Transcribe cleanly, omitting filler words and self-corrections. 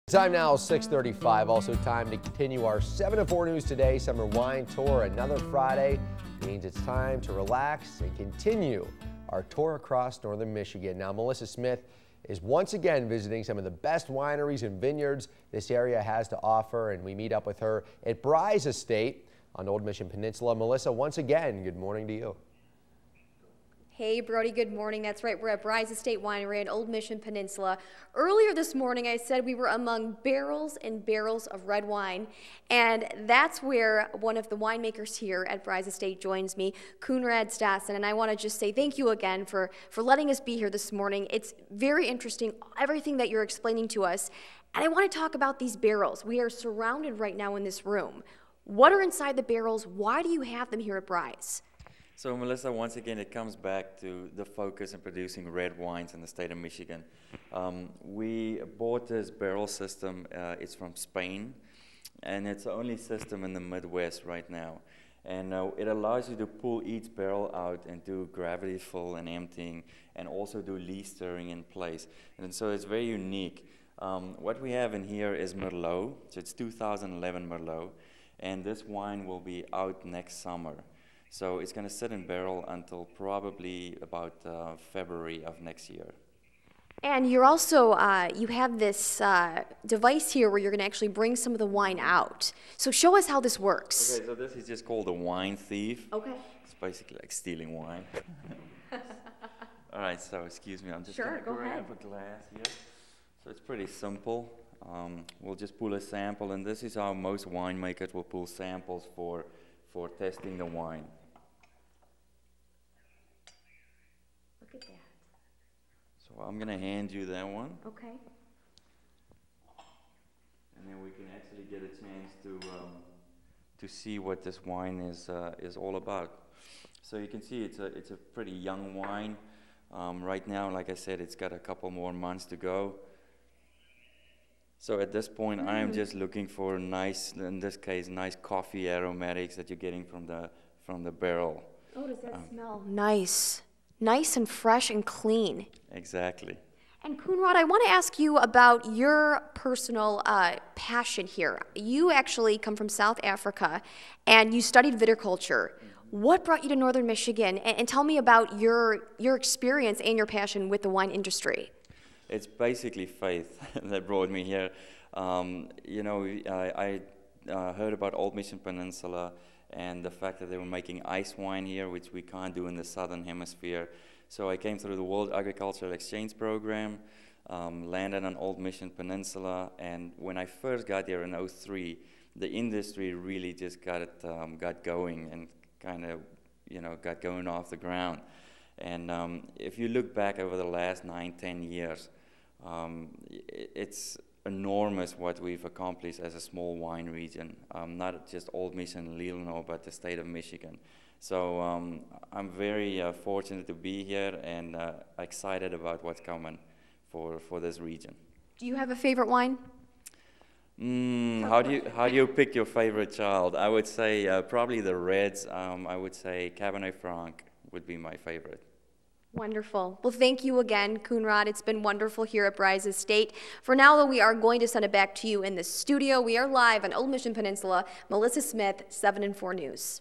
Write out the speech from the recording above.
Time now is 6:35. Also time to continue our 7 to 4 news today. Summer wine tour. Another Friday means it's time to relax and continue our tour across northern Michigan. Now, Melissa Smith is once again visiting some of the best wineries and vineyards this area has to offer, and we meet up with her at Brys Estate on Old Mission Peninsula. Melissa, once again, good morning to you. Hey Brody, good morning. That's right, we're at Brys Estate Winery on Old Mission Peninsula. Earlier this morning I said we were among barrels and barrels of red wine, and that's where one of the winemakers here at Brys Estate joins me, Conrad Stassen, and I want to just say thank you again for letting us be here this morning. It's very interesting, everything that you're explaining to us, and I want to talk about these barrels. We are surrounded right now in this room. What are inside the barrels? Why do you have them here at Brys? So Melissa, once again, it comes back to the focus in producing red wines in the state of Michigan. We bought this barrel system, it's from Spain, and it's the only system in the Midwest right now. And it allows you to pull each barrel out and do gravity fill and emptying, and also do lees stirring in place. And so it's very unique. What we have in here is Merlot, so it's 2011 Merlot, and this wine will be out next summer. So it's going to sit in barrel until probably about February of next year. And you're also, you have this device here where you're going to actually bring some of the wine out. So show us how this works. Okay, so this is just called a wine thief. Okay. It's basically like stealing wine. All right, so excuse me, I'm just going to grab a glass here. So it's pretty simple. We'll just pull a sample, and this is how most winemakers will pull samples for testing the wine. Look at that. So I'm going to hand you that one. Okay. And then we can actually get a chance to see what this wine is all about. So you can see it's a pretty young wine. Right now, like I said, it's got a couple more months to go. So at this point, I am just looking for nice, in this case, nice coffee aromatics that you're getting from the barrel. Oh, does that smell nice? Nice and fresh and clean. Exactly. And Conrad, I want to ask you about your personal passion here. You actually come from South Africa, and you studied viticulture. What brought you to northern Michigan? And tell me about your experience and your passion with the wine industry. It's basically faith that brought me here. You know, I heard about Old Mission Peninsula and the fact that they were making ice wine here, which we can't do in the southern hemisphere. So I came through the World Agricultural Exchange Program, landed on Old Mission Peninsula, and when I first got here in '03, the industry really just got going and kind of, you know, got going off the ground. And if you look back over the last 9-10 years, it's enormous what we've accomplished as a small wine region, not just Old Mission and Leelanau, but the state of Michigan. So I'm very fortunate to be here and excited about what's coming for this region. Do you have a favorite wine? How do you pick your favorite child? I would say probably the reds. I would say Cabernet Franc would be my favorite. Wonderful. Well, thank you again, Conrad. It's been wonderful here at Brys Estate. For now, though, we are going to send it back to you in the studio. We are live on Old Mission Peninsula. Melissa Smith, 7 and 4 News.